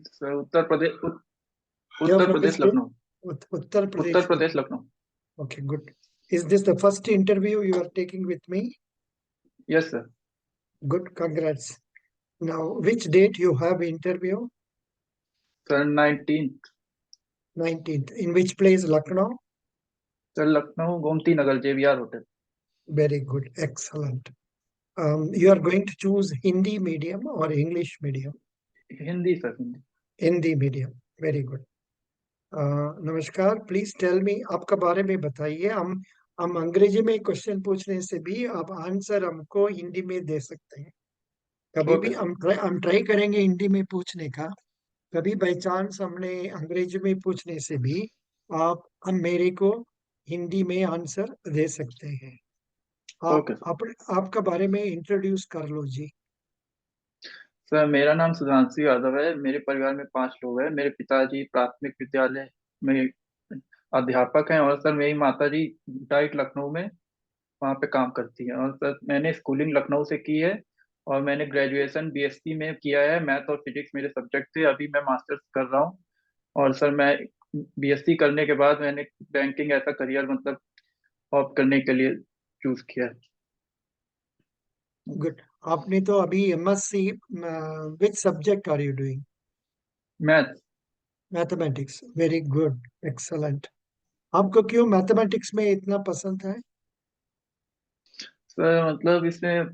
Sir Uttar Pradesh You're Uttar from which Pradesh state? Lucknow. Uttar Uttar Pradesh. Pradesh Lucknow. Okay, good. Is this the first interview you are taking with me? Yes sir. Good, congrats. Now, which date you have interview? Sir 19th। 19th. In which place? Lucknow? Sir Lucknow Gomti Nagar JVR hotel. Very good, excellent. You are going to choose Hindi medium or English medium? Hindi sir, Hindi. Hindi medium. Very good. नमस्कार, please tell मी, आपका बारे में बताइए। हम अंग्रेजी में question पूछने से भी आप आंसर हमको हिंदी में दे सकते हैं। कभी ओके भी सर। हम ट्राई करेंगे हिंदी में पूछने का। कभी बाई चांस हमने अंग्रेजी में पूछने से भी हम मेरे को हिंदी में आंसर दे सकते हैं। Okay sir. आपका बारे में इंट्रोड्यूस कर लो जी। सर मेरा नाम सुधांशु यादव है। मेरे परिवार में 5 लोग हैं। मेरे पिताजी प्राथमिक विद्यालय में अध्यापक हैं, और सर मेरी माताजी डाइट लखनऊ में वहाँ पे काम करती है। और सर मैंने स्कूलिंग लखनऊ से की है, और मैंने ग्रेजुएशन BSc में किया है। मैथ और फिजिक्स मेरे सब्जेक्ट थे। अभी मैं मास्टर्स कर रहा हूँ। और सर मैं BSc करने के बाद मैंने बैंकिंग ऐसा करियर मतलब ऑप्ट करने के लिए चूज किया है। गुड। आपने तो अभी MSc, which subject are you doing? Math. Mathematics. Very good, excellent. आपको क्यों मैथमेटिक्स में इतना पसंद है? सर मतलब इसमें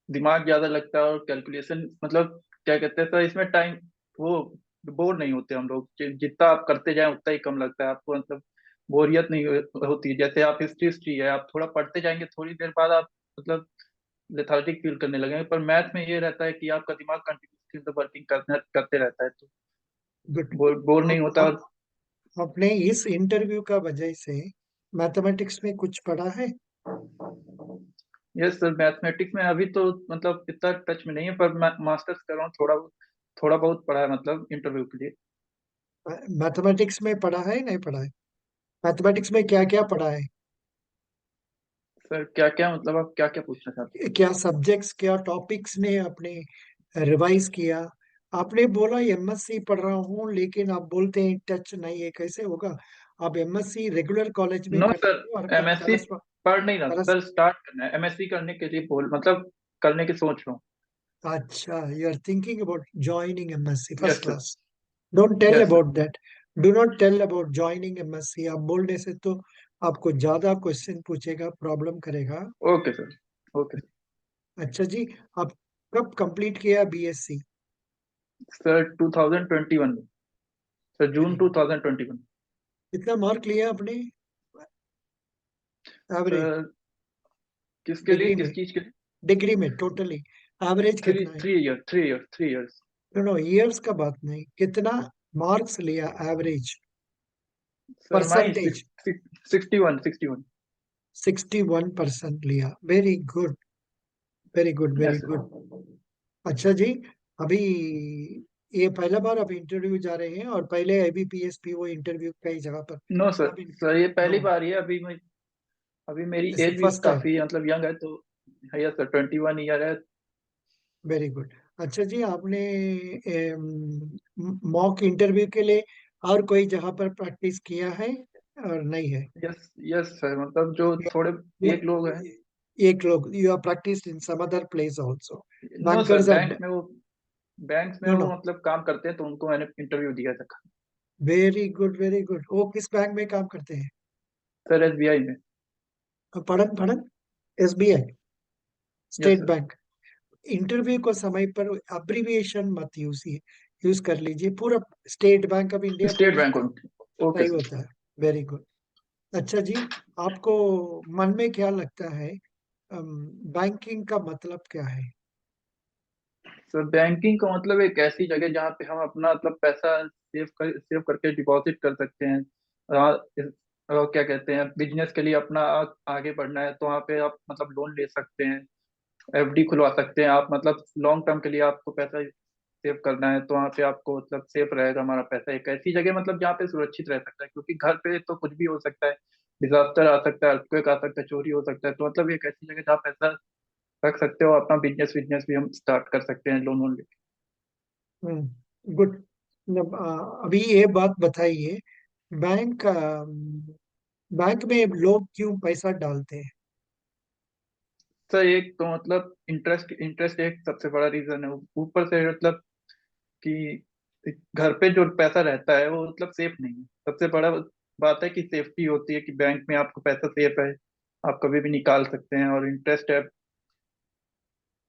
दिमाग ज्यादा लगता है, और कैलकुलेशन मतलब क्या कहते हैं सर, इसमें टाइम वो बोर नहीं होते हम लोग। जितना आप करते जाएं उतना ही कम लगता है आपको, मतलब बोरियत नहीं होती। जैसे आप हिस्ट्री है, आप थोड़ा पढ़ते जाएंगे, थोड़ी देर बाद आप मतलब लेथार्जिक फील करने लगेंगे। पर मैथ में ये रहता है कि आपका दिमाग कंटिन्यूसली वर्किंग करते रहता है, तो गुड। बोर नहीं आप, होता। आप आपने इस इंटरव्यू का वजह से मैथमेटिक्स में कुछ पढ़ा है? यस सर, मैथमेटिक्स में अभी तो मतलब इतना टच में नहीं है, पर मैं मास्टर्स कर रहा हूँ। थोड़ा बहुत पढ़ा है मतलब इंटरव्यू के लिए। मैथमेटिक्स में पढ़ा है, नहीं पढ़ा है? मैथमेटिक्स में क्या क्या पढ़ा है? सर क्या क्या मतलब, आप क्या क्या पूछना चाहते क्या सब्जेक्ट्स, क्या टॉपिक्स ने आपने रिवाइज किया? आपने बोला MSc पढ़ रहा हूँ, लेकिन आप बोलते हैं टच नहीं है, कैसे होगा? आप MSc रेगुलर कॉलेज हैं? में नो सर, करते हो और MSc पढ़ नहीं रहा करस सर, स्टार्ट करना है। MSc करने के लिए बोल मतलब करने की सोच रहा हूँ। अच्छा, you are thinking about joining MSc first yes sir. class. Don't tell yes sir. about that. Do not tell about joining MSc. आप बोलने से तो आपको ज्यादा क्वेश्चन पूछेगा, प्रॉब्लम करेगा। Okay sir. ओके अच्छा जी, आप कब कंप्लीट किया BSc? सर 2021 में। सर जून 2021। कितना मार्क लिया आपने एवरेज? सर किसके लिए, डिग्री में? किस चीज के लिए? डिग्री में टोटली एवरेज थ्री कितना है? Three year 3 year 3 years. No no, years का बात नहीं, कितना मार्क्स लिया एवरेज? Sir my percentage? 61। 61% लिया। Very good, very good, very yes good. Sir. अच्छा जी, अभी ये पहला बार आप इंटरव्यू जा रहे हैं, और पहले IBPS PO इंटरव्यू कई जगह पर नो सर, आप सर ये नो, पहली बार ही है। अभी मेरी एज भी फर्स्ट टाइम। काफी मतलब यंग है, तो यस सर 21 ईयर है। Very good. अच्छा जी, आपने मॉक इंटरव्यू के लिए और कोई जगह पर प्रैक्टिस किया है और नहीं है? यस यस सर, मतलब जो थोड़े एक लोग हैं। एक लोग, you are practice in some other place also? No sir, bankers and bank में नो वो नो, मतलब काम करते हैं, तो उनको मैंने इंटरव्यू दिया था। Very good, very good. वो किस बैंक में काम करते हैं? सर SBI में। पढ़न पढ़न, SBI, yes state sir. Bank. Interview को समय पर अब्रिविएशन मत यूज कर लीजिए, पूरा state bank of India state बोलिए बैंक तो ओके सही सर। होता है। Very good. अच्छा जी, आपको मन में क्या लगता है, बैंकिंग का मतलब क्या है? सर बैंकिंग का मतलब एक ऐसी जगह जहाँ पे हम अपना मतलब पैसा सेव करके डिपॉजिट कर सकते हैं। क्या कहते हैं, बिजनेस के लिए अपना आगे बढ़ना है, तो वहाँ पे आप मतलब लोन ले सकते हैं। FD खुलवा सकते हैं आप, मतलब लॉन्ग टर्म के लिए आपको पैसा सेव करना है, तो वहाँ पे आपको मतलब सेफ रहेगा हमारा पैसा। एक ऐसी जगह मतलब जहाँ पे सुरक्षित रह सकता है, क्योंकि घर पे तो कुछ भी हो सकता है। डिजास्टर आ सकता है, अर्थक्वेक आ सकता है, चोरी हो सकता है। तो मतलब एक ऐसी जगह जहाँ पैसा रख सकते हो, अपना बिजनेस बिजनेस भी हम स्टार्ट कर सकते हैं लोन वोन लेके। गुड। अभी ये बात बताइए, बैंक बैंक में लोग क्यों पैसा डालते हैं? सर एक तो मतलब इंटरेस्ट इंटरेस्ट एक सबसे बड़ा रीजन है। ऊपर से मतलब कि घर पे जो पैसा रहता है वो मतलब सेफ नहीं है। सबसे बड़ा बात है कि सेफ्टी होती है कि बैंक में आपको पैसा सेफ है, आप कभी भी निकाल सकते हैं, और इंटरेस्ट है।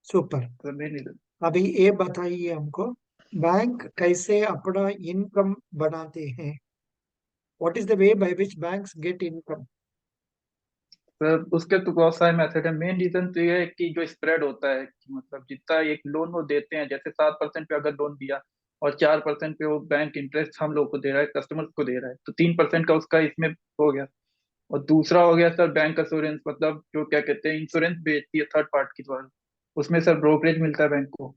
सुपर। समझे नहीं सर? अभी ये बताइए हमको, बैंक कैसे अपना इनकम बनाते हैं? What is the way by which banks get income? Sir उसके तो बहुत सारे मेथड है। मेन रीजन तो ये है कि जो स्प्रेड होता है, कि मतलब जितना एक लोन वो देते हैं, जैसे 7% पे अगर लोन दिया और 4% पे वो बैंक इंटरेस्ट हम लोग को दे रहा है, कस्टमर्स को दे रहा है, तो 3% का उसका इसमें हो गया। और दूसरा हो गया सर बैंक अश्योरेंस, मतलब जो क्या कहते हैं इंश्योरेंस बेचती है थर्ड पार्टी के द्वारा, उसमें सर ब्रोकरेज मिलता है बैंक को।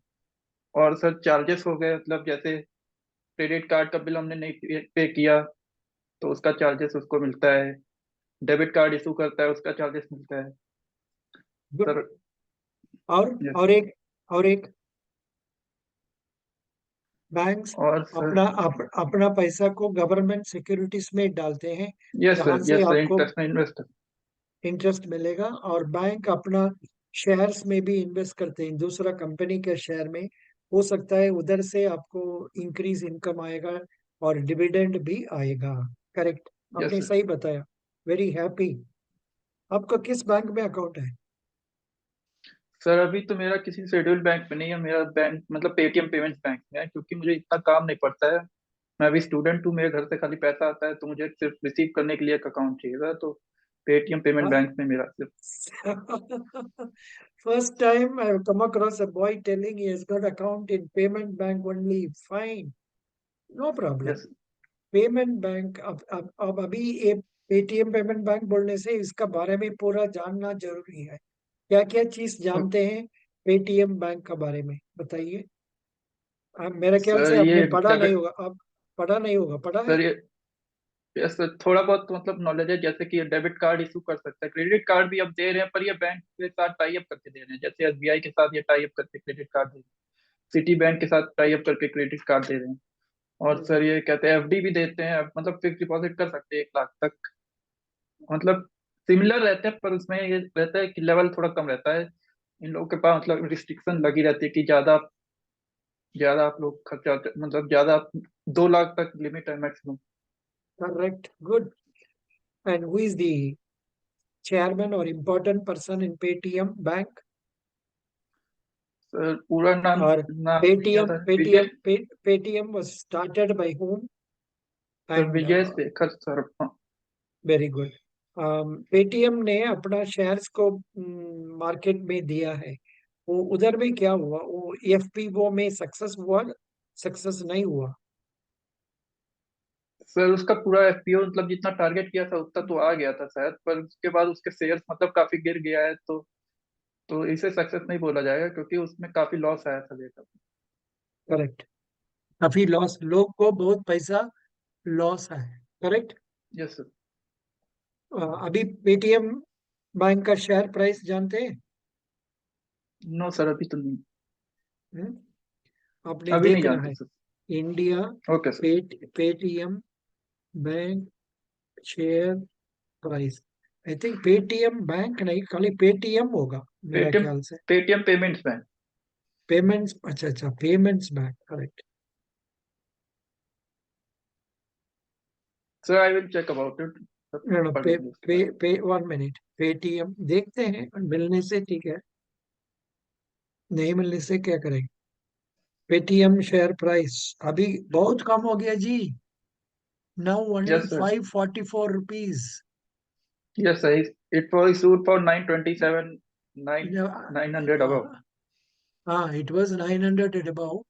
और सर चार्जेस हो गए, मतलब जैसे क्रेडिट कार्ड का बिल हमने नहीं पे किया तो उसका चार्जेस उसको मिलता है। डेबिट कार्ड इशू करता है, उसका चार्जेस मिलता है गुड। सर। और यस। और एक और एक बैंक्स और सर अपना पैसा को गवर्नमेंट सिक्योरिटीज में डालते हैं, यस जहां सर, से यस सर, आपको इंटरनेशनल इन्वेस्टर। इंटरेस्ट मिलेगा। और बैंक अपना शेयर्स में भी इन्वेस्ट करते हैं, दूसरा कंपनी के शेयर में। हो सकता है उधर से आपको इंक्रीज इनकम आएगा और डिविडेंड भी आएगा। करेक्ट, यस आपने सर। सही बताया। Very happy. आपका किस बैंक में अकाउंट है? सर अभी तो मेरा किसी शेड्यूल बैंक में नहीं है, मेरा बैंक मतलब पेटीएम पेमेंट्स बैंक में है, क्योंकि मुझे इतना काम नहीं पड़ता है। मैं अभी स्टूडेंट हूँ, मेरे घर से खाली पैसा आता है, तो मुझे सिर्फ रिसीव करने के लिए एक अकाउंट चाहिए था, तो पेटीएम पेमेंट बैंक में मेरा सिर्फ। First time I have come across a boy telling he has got account in payment bank only. Fine, no problem. Yes. Payment bank, अब अभी ये पेटीएम पेमेंट बैंक बोलने से इसका बारे में पूरा जानना जरूरी है। क्या क्या चीज जानते हैं पेटीएम बैंक का बारे में बताइए। मेरे ख्याल सर से ये आपने पढ़ा नहीं डेबिट होगा, आप पढ़ा नहीं होगा, पढ़ा है? सर ये यस सर, थोड़ा बहुत तो मतलब नॉलेज है, जैसे कि डेबिट कार्ड इशू कर सकता है, क्रेडिट कार्ड भी अब दे रहे हैं, पर ये बैंक के साथ टाई अप करके दे रहे हैं, जैसे एसबीआई के साथ ये टाई अप करके क्रेडिट कार्ड दे रहे हैं, सिटी बैंक के साथ टाई अप करके क्रेडिट कार्ड दे रहे हैं। और हम्म, सर ये कहते हैं एफडी भी देते हैं, मतलब फिक्स डिपॉजिट कर सकते हैं 1 लाख तक। मतलब सिमिलर रहते हैं, पर उसमें ये रहता है कि लेवल थोड़ा कम रहता है। इन लोगों के पास मतलब रिस्ट्रिक्शन लगी रहती है कि ज्यादा ज्यादा आप लोग खर्चा, मतलब ज्यादा 2 लाख तक लिमिट है maximum. Correct, good. And who is the chairman or important person in Paytm Bank? Sir पूरा नाम Or नाम नहीं Paytm आता है। विजय। Paytm Paytm was started by whom? Sir And Vijay Shekhar sir, हाँ। very good. पेटीएम ने अपना शेयर्स को मार्केट में दिया है, वो उधर में क्या हुआ? वो एफपीओ में सक्सेस हुआ, सक्सेस नहीं हुआ? सर उसका पूरा एफपीओ मतलब जितना टारगेट किया था उतना तो आ गया था शायद, पर उसके बाद उसके शेयर्स मतलब काफी गिर गया है, तो इसे सक्सेस नहीं बोला जाएगा, क्योंकि उसमें काफी लॉस आया था लेकर। करेक्ट, काफी लॉस, लोग को बहुत पैसा लॉस है। करेक्ट। Yes sir. अभी पेटीएम बैंक का शेयर प्राइस जानते हैं? नो सर, अभी तो नहीं। हम्म? आपने अभी नहीं देखना जानते है। Sir. India okay sir. Paytm bank share price. I think Paytm bank नहीं, खाली पेटीएम होगा मेरा पेटीएम ख्याल से। Paytm payments bank. पेमेंट्स, अच्छा अच्छा, payments bank, correct. Sir I will check about it, सब नो नो, पढ़ पे लेंगे उसके पे बारे में। पे 1 मिनट, पेटीएम देखते हैं, मिलने से ठीक है, नहीं मिलने से क्या करेंगे? पेटीएम शेयर प्राइस अभी बहुत कम हो गया जी। Now only yes sir. 544 rupees. Yes sir, it was issued for 927, 900 above. हाँ, it was 900 at about,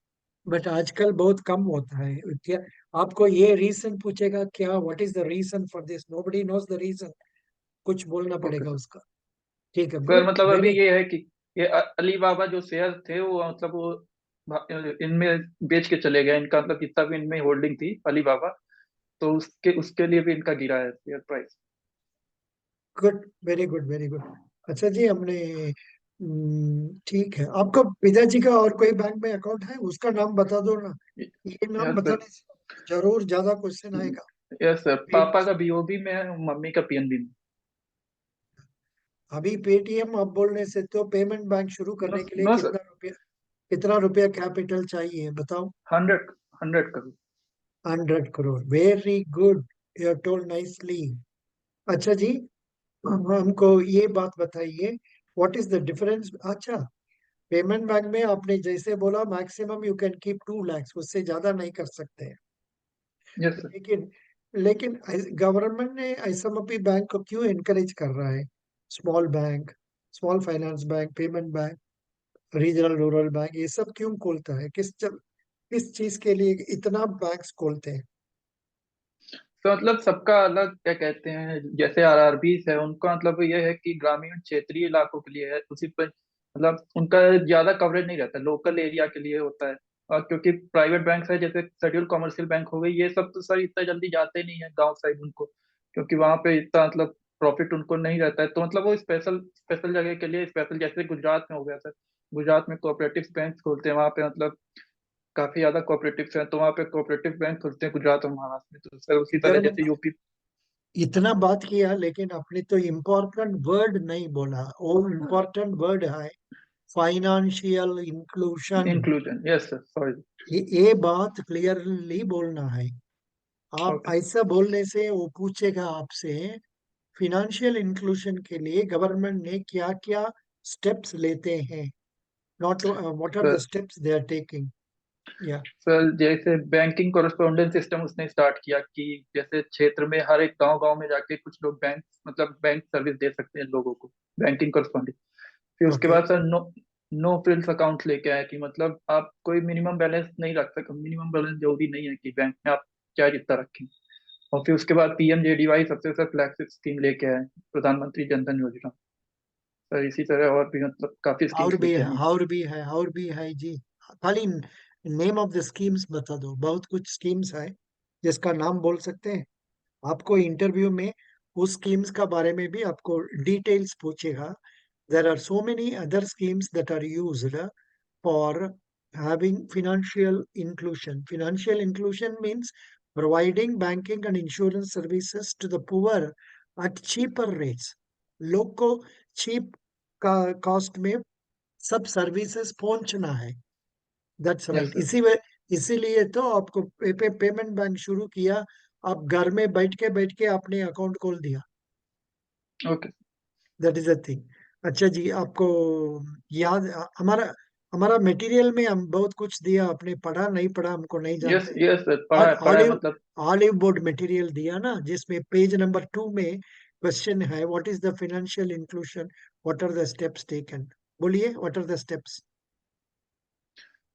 but आजकल बहुत कम होता है क्या? आपको ये रीजन पूछेगा क्या, what is the reason for this, nobody knows the reason, कुछ बोलना ओके पड़ेगा सर। उसका। ठीक है, सर गुड, मतलब अभी वेरी। ये है कि ये अली बाबा जो शेयर थे वो मतलब वो इनमें बेच के चले गए, इनका मतलब जितना भी इनमें होल्डिंग थी अली बाबा, तो उसके उसके लिए भी इनका गिरा है share price. Good, very good, very good. अच्छा जी, हमने ठीक है। आपका पिताजी का और कोई बैंक में अकाउंट है? उसका नाम बता दो ना, ये नाम यस सर। बताने से जरूर ज्यादा क्वेश्चन आएगा। यस सर, पापा पे- का बीओबी में है, मम्मी का पीएनबी में। अभी पेटीएम आप बोलने से तो पेमेंट बैंक शुरू नो, करने के लिए नो सर, कितना रुपया कैपिटल चाहिए बताओ। 100 crore. 100 crore, very good, you told nicely. अच्छा जी, हमको ये बात बताइए, व्हाट इज द डिफरेंस। अच्छा, पेमेंट बैंक में आपने जैसे बोला maximum you can keep 2 lakhs, उससे ज्यादा नहीं कर सकते हैं। Yes sir. लेकिन लेकिन गवर्नमेंट ने एसएमपी बैंक को क्यों इनकरेज कर रहा है? Small bank, small finance bank, payment bank, regional rural bank, ये सब क्यों खोलता है? किस चीज के लिए इतना बैंक्स खोलते हैं? तो मतलब सबका अलग क्या कहते हैं, जैसे आरआरबी है उनका मतलब ये है कि ग्रामीण क्षेत्रीय इलाकों के लिए है, उसी पर मतलब उनका ज्यादा कवरेज नहीं रहता, लोकल एरिया के लिए होता है। और क्योंकि प्राइवेट बैंक है जैसे शेड्यूल कमर्शियल बैंक हो गई, ये सब तो सर इतना जल्दी जाते नहीं है गांव साइड उनको, क्योंकि वहां पे इतना मतलब प्रॉफिट उनको नहीं रहता है, तो मतलब वो स्पेशल स्पेशल जगह के लिए स्पेशल, जैसे गुजरात में हो गया सर। गुजरात में कोऑपरेटिव बैंक खोलते हैं वहां पे, मतलब काफी ज्यादा कोऑपरेटिव हैं, तो वहाँ पे कोऑपरेटिव बैंक खुलते हैं गुजरात और महाराष्ट्र में, तो सर उसी तरह इधर में जैसे यूपी। इतना बात किया लेकिन आपने तो इम्पोर्टेंट वर्ड नहीं बोला। वो इम्पोर्टेंट वर्ड है financial inclusion. Inclusion, yes sir, sorry. ये बात क्लियरली बोलना है। आप ओके ऐसा बोलने से वो पूछेगा आपसे फिनेंशियल इंक्लूजन के लिए गवर्नमेंट ने क्या क्या स्टेप्स लेते हैं, not what are the sir. Steps they are taking. या सर जैसे बैंकिंग कॉरेस्पॉन्डेंस सिस्टम उसने स्टार्ट किया कि जैसे क्षेत्र में हर एक गांव गांव में जाके कुछ लोग बैंक मतलब बैंक सर्विस दे सकते हैं लोगों को, बैंकिंग कॉरेस्पॉन्डेंस। फिर उसके ओके, बाद sir no no frills account लेके आया कि मतलब आप कोई मिनिमम बैलेंस नहीं रख सकते, मिनिमम बैलेंस जरूरी नहीं है कि बैंक में आप चाहे जितना रखें। और फिर उसके बाद पीएमजेडीवाई सबसे सर फ्लैगशिप स्कीम लेके आए, प्रधानमंत्री जन धन योजना। सर इसी तरह और भी मतलब काफी और स्कीम्स भी लेके है, आई हैं। और भी है, और भी है जी। खाली नेम ऑफ द स्कीम्स बता दो, बहुत कुछ स्कीम्स है जिसका नाम बोल सकते हैं। आपको इंटरव्यू में उस स्कीम्स का बारे में भी आपको डिटेल्स पूछेगा। There are so many other schemes that are used for having financial inclusion. Financial inclusion means providing banking and insurance services to the poor at cheaper rates. लोग को चीप का कॉस्ट में सब सर्विसेज पहुंचना है। That's yes right. Sir. इसीलिए तो आपको पेमेंट बैंक शुरू किया। आप घर में बैठ के आपने अकाउंट खोल दिया। Okay. That is a thing. अच्छा जी, आपको याद, हमारा हमारा मटेरियल में हम बहुत कुछ दिया, आपने पढ़ा नहीं पढ़ा हमको नहीं यस जानते। यस सर, पढ़ा है ऑलिव मतलब। ऑलिव बोर्ड मटेरियल दिया ना, जिसमें पेज नंबर 2 में क्वेश्चन है what is the financial inclusion, what are the steps taken. बोलिए, what are the steps.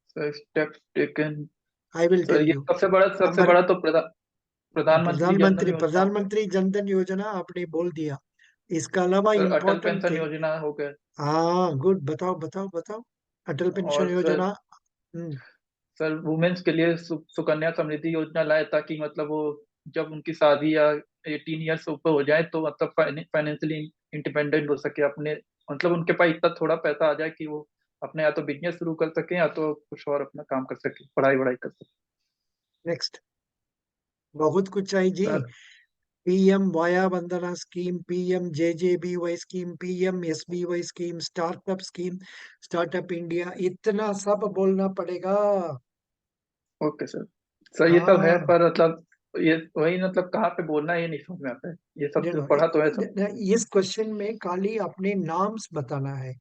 Sir steps taken. I will sir tell ये यू। सबसे नंबर, बड़ा तो प्रधानमंत्री जन धन प्रधानमंत्री योजना हो गया। प्रधानमंत्री जन धन योजना आपने बोल दिया। इसका अलावा सर अटल इम्पोर्टेंट पेंशन थिंग। योजना हो गया। हाँ, गुड, बताओ बताओ बताओ। अटल पेंशन और सर, योजना। हम्म। सर वुमेन्स के लिए सुकन्या समृद्धि योजना लाए, ताकि मतलब वो जब उनकी शादी या 18 ईयर्स से ऊपर हो जाए तो मतलब फाइनेंशियली इंडिपेंडेंट हो सके अपने, मतलब उनके पास इतना थोड़ा पैसा आ जाए कि वो अपने या तो बिजनेस शुरू कर सके या तो कुछ और अपना काम कर सके, पढ़ाई वढ़ाई कर सके। नेक्स्ट, बहुत कुछ है जी। Sir PM Vaya Vandana scheme, PM JJBY scheme, PM SBY scheme, startup scheme, startup India, इतना सब बोलना पड़ेगा। Okay sir. सर ये सब है हाँ, पर मतलब ये वही मतलब कहाँ पे बोलना है ये नहीं समझ में आता है, ये सब you तो know, पढ़ा तो है सब। इस क्वेश्चन में खाली अपने नाम्स बताना है।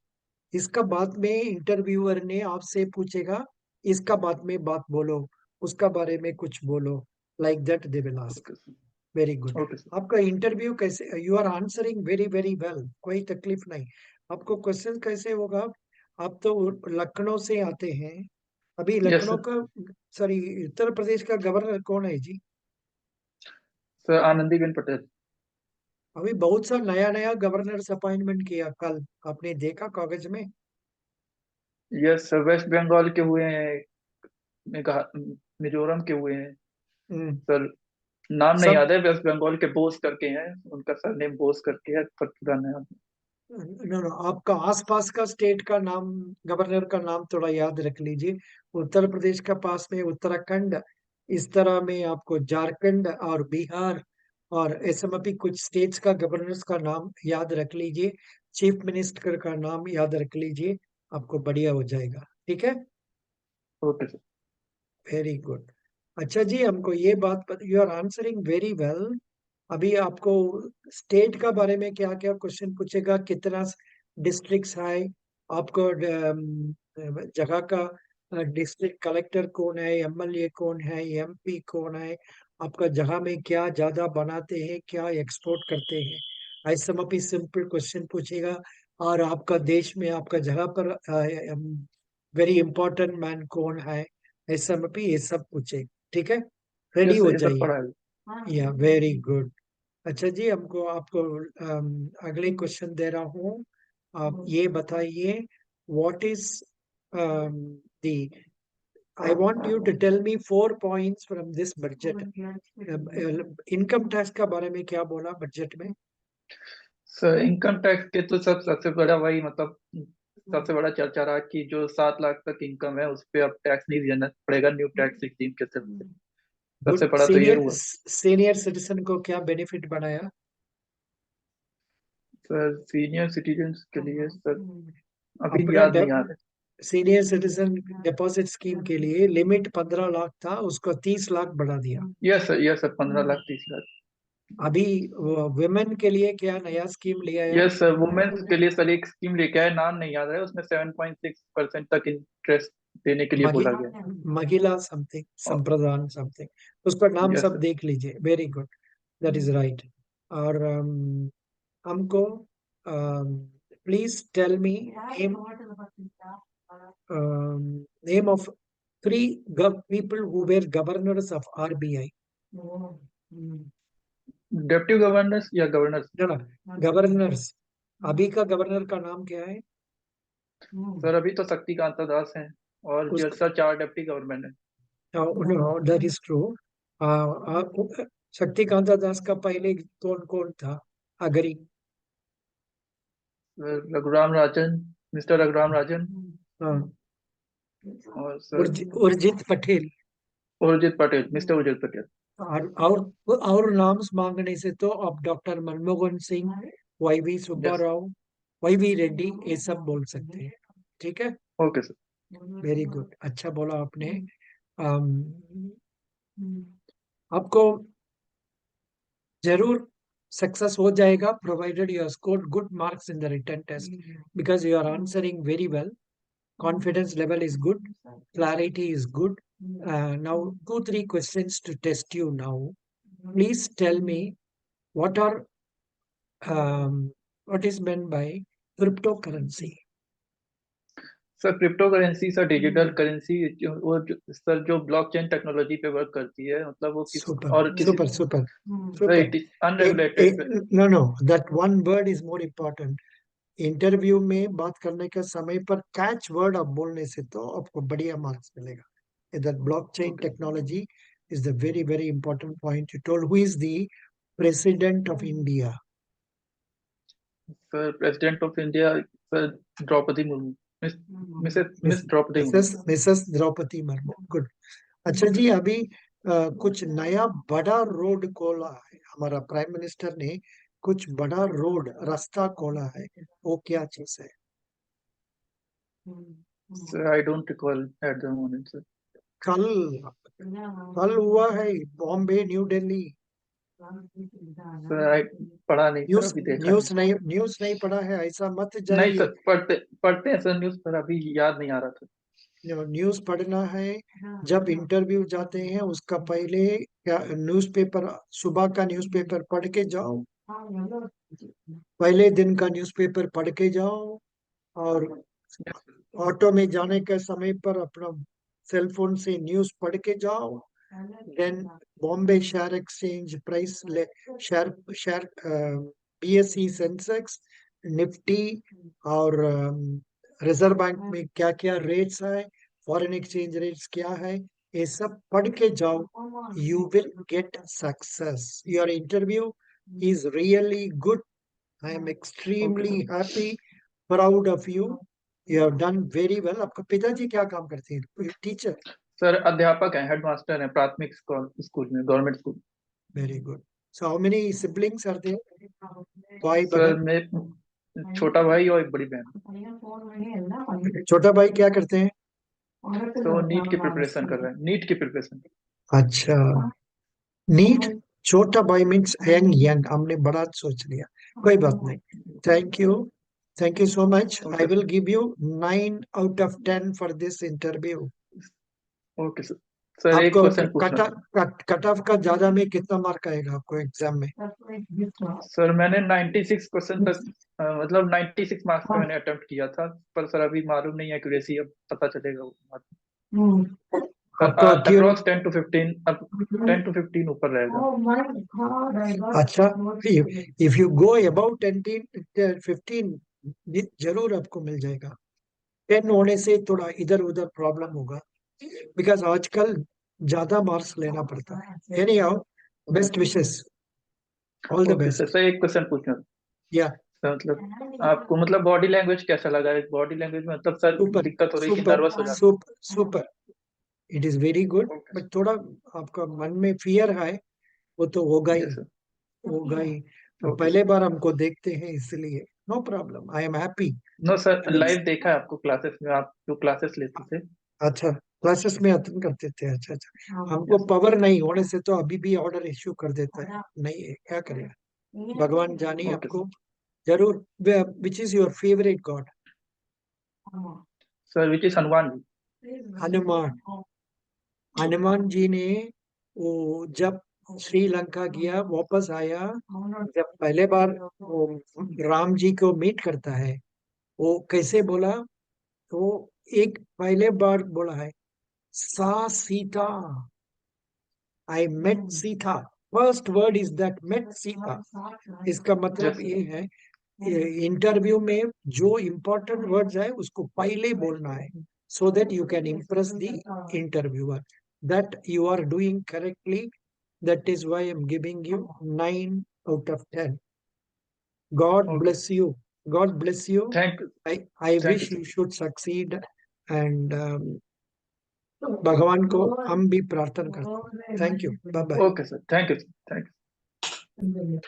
इसका बाद में इंटरव्यूअर ने आपसे पूछेगा, इसका बाद में बात बोलो, उसका बारे में कुछ बोलो, like that they will ask. Okay sir. Very good. Okay sir. आपका इंटरव्यू कैसे, you are answering very very well, कोई तकलीफ नहीं। आपको क्वेश्चन कैसे होगा? आप तो लखनऊ से आते हैं। अभी यस लखनऊ सर। का, सॉरी, उत्तर प्रदेश का गवर्नर कौन है जी? सर आनंदीबेन पटेल। अभी बहुत सा नया नया गवर्नर अपॉइंटमेंट किया कल, आपने देखा कागज में? यस सर, वेस्ट बंगाल के हुए हैं, मिजोरम के हुए हैं हम्म, सर। नाम नहीं सब। याद है, वेस्ट बंगाल के बोस करके हैं, उनका सरनेम बोस करके है, पर पूरा नाम। नो नो, आपका आसपास का स्टेट का नाम, गवर्नर का नाम थोड़ा याद रख लीजिए। उत्तर प्रदेश का पास में उत्तराखंड, इस तरह में आपको झारखंड और बिहार और एसएमपी कुछ स्टेट्स का गवर्नर्स का नाम याद रख लीजिए, चीफ मिनिस्टर का नाम याद रख लीजिए, आपको बढ़िया हो जाएगा। ठीक है, ओके सर। Very good. अच्छा जी, हमको ये बात you are answering very well. अभी आपको स्टेट का बारे में क्या क्या क्वेश्चन पूछेगा, कितना डिस्ट्रिक्ट्स है, आपको जगह का डिस्ट्रिक्ट कलेक्टर कौन है, एमएलए कौन है, एमपी कौन है, आपका जगह में क्या ज्यादा बनाते हैं, क्या एक्सपोर्ट करते हैं, ऐसा भी सिंपल क्वेश्चन पूछेगा। और आपका देश में आपका जगह पर वेरी इंपॉर्टेंट मैन कौन है, ऐसा भी ये सब पूछे। ठीक है, रेडी यस हो सर, ये सब जाइए। पढ़ा है। या वेरी गुड। अच्छा जी, हमको आपको अगले क्वेश्चन दे रहा हूँ। आप ये बताइए, what is the I want you to tell me 4 points from this budget. Income tax का बारे में क्या बोला बजट में? सर इनकम टैक्स के तो सब सबसे बड़ा वही मतलब सबसे बड़ा चर्चा रहा कि जो 7 लाख तक इनकम है उस पे अब टैक्स नहीं देना पड़ेगा न्यू टैक्स स्कीम के तहत से। सबसे गुड। बड़ा तो ये सीनियर हुआ। सीनियर सिटीजन को क्या बेनिफिट बनाया? सर सीनियर सिटीजन्स के लिए सर अभी अपना याद नहीं आ रहा। सीनियर सिटीजन डिपॉजिट स्कीम के लिए लिमिट 15 लाख था, उसको 30 लाख बढ़ा दिया। Yes sir 15 lakh 30 lakh. अभी वुमेन के लिए क्या नया स्कीम ले आया? यस सर वुमेन्स के लिए सर एक स्कीम लेके आए, नाम नहीं याद रहा है, उसमें 7.6% तक इंटरेस्ट देने के लिए महि, बोला गया। महिला समथिंग और संप्रदान समथिंग, उसका नाम यस सब सर। देख लीजिए। Very good, that is right. और हमको please tell me name name of three people who were governors of RBI. Deputy governors या गवर्नर्स? ना, गवर्नर्स। अभी का गवर्नर का नाम क्या है? सर अभी तो शक्तिकांता दास हैं और उस जो सर 4 डिप्टी गवर्नर हैं। That is true. Shaktikanta Das का पहले कौन कौन था? अगरी। रघुराम राजन, मिस्टर रघुराम राजन। हाँ, और सर उर्जित पटेल। उर्जित पटेल, मिस्टर उर्जित पटेल। और नाम मांगने से तो अब doctor Manmohan Singh, Y V yes. Subbarao, Y V Reddy, ये सब बोल सकते हैं। ठीक है, ओके सर। वेरी गुड, अच्छा बोला आपने। अम, आपको जरूर सक्सेस हो जाएगा, provided you score good marks in the written test, because you are answering very well, confidence level is good, clarity is good. Now 2 3 questions to test you now. Please tell me, what are what is meant by cryptocurrency? Sir crypto currency sir digital currency sir जो blockchain technology पे work करती है, मतलब वो किस Super, और किसी super, super, sir super. It is unregulated. No, no, that one word is more important. Interview में बात करने के समय पर कैच वर्ड आप बोलने से तो आपको बढ़िया मार्क्स मिलेगा। That blockchain okay technology is the very very important point you told. Who is the president of India? Sir president of India sir Draupadi Murmu, miss miss miss Draupadi Murmu. Mrs Draupadi Murmu. Good. अच्छा okay जी, sir. अभी कुछ नया बड़ा road खोला है, हमारा prime minister ने कुछ बड़ा रोड रास्ता खोला है, वो क्या चीज है? Sir I don't recall at the moment sir. कल कल हुआ है, Bombay new Delhi. Sir I पढ़ा नहीं सर, न्यूज अभी देखा नहीं। न्यूज नहीं पढ़ा है, ऐसा मत नहीं जाइए। सर पढ़ते पढ़ते हैं सर न्यूज़, पर अभी याद नहीं आ रहा था। न्यूज पढ़ना है, जब इंटरव्यू जाते हैं उसका पहले क्या न्यूज़पेपर, सुबह का न्यूज़पेपर पढ़ के जाओ, पहले दिन का न्यूज़पेपर पढ़ के जाओ, और ऑटो में जाने के समय पर अपना सेल फोन से न्यूज पढ़ के जाओ। Then Bombay share exchange price ले, share share BSE Sensex Nifty और रिजर्व बैंक में क्या क्या रेट्स है, फॉरेन एक्सचेंज रेट्स क्या है, ये सब पढ़ के जाओ, you will get success. Your interview is really good. I am okay extremely sir. Happy, proud of you. You have done very well. आपका पिताजी क्या काम करते हैं? टीचर? सर अध्यापक हैं, हेडमास्टर हैं प्राथमिक स्कूल स्कूल में, government school. Very good. So how many siblings are there? भाई सर बहन? मैं छोटा भाई और एक बड़ी बहन। छोटा भाई क्या करते हैं? तो नीट की प्रिपरेशन कर रहे हैं, नीट की प्रिपरेशन। अच्छा, नीट। छोटा भाई मीन्स यंग, यंग हमने बड़ा सोच लिया। कोई बात नहीं। Thank you, thank you so much. I okay will sir. Give you 9 out of 10 for this interview. Okay sir. Sir एक आपको क्वेश्चन पूछना था। कट ऑफ का ज्यादा में कितना मार्क आएगा आपको एग्जाम में? सर मैंने 96% तक मतलब 96 मार्क्स का मैंने अटेम्प्ट किया था। पर सर अभी मालूम नहीं एक्यूरेसी, अब पता चलेगा वो बात। सर आपका क्यों? अप्रॉक्स 10 to 15, अब 10 to 15 ऊपर रहेगा। अच्छा, इफ यू गो अबाउट 10 15 जरूर आपको मिल जाएगा। 10 होने से थोड़ा इधर उधर प्रॉब्लम होगा, बिकॉज आजकल ज्यादा मार्क्स लेना पड़ता है। Any how, best wishes, all the okay sir. Best. Sir एक क्वेश्चन पूछना था। या सर मतलब आपको मतलब बॉडी लैंग्वेज कैसा लगा? बॉडी लैंग्वेज में मतलब सर सुपर, दिक्कत हो रही कि सुपर, नर्वस हो जाते? Super, super. It is very good, okay but थोड़ा आपका मन में फियर है, वो तो होगा सर। ही, यस सर। होगा ही। तो ओके पहले सर। बार हमको देखते हैं इसलिए no problem, I am happy. No sir, live देखा है आपको क्लासेस में, आप जो क्लासेस लेते थे। अच्छा, क्लासेस में अटेंड करते थे? अच्छा अच्छा। हमको यस पावर नहीं होने से तो अभी भी ऑर्डर इश्यू कर देता है, नहीं है, क्या करेगा, भगवान जाने ओके आपको। सर। जरूर। Which is your favourite god? Sir which is Hanuman ji. Hanuman. Hanuman ji ने वो जब श्रीलंका गया, वापस आया, जब पहले बार वो राम जी को मीट करता है, वो कैसे बोला? तो एक पहले बार बोला है, सा Sita, I met Sita. First word is that, met Sita. इसका मतलब यस सर। ये है, इंटरव्यू में जो इम्पोर्टेंट वर्ड्स है उसको पहले बोलना है, so that you can impress the interviewer. That you are doing correctly. That is why I am giving you 9 out of 10। God okay bless you, God bless you. Thank you. I thank you wish you sir. should succeed, and भगवान को हम भी प्रार्थना करते हैं। Thank you, bye bye. Okay sir. Thank you sir. Thank you.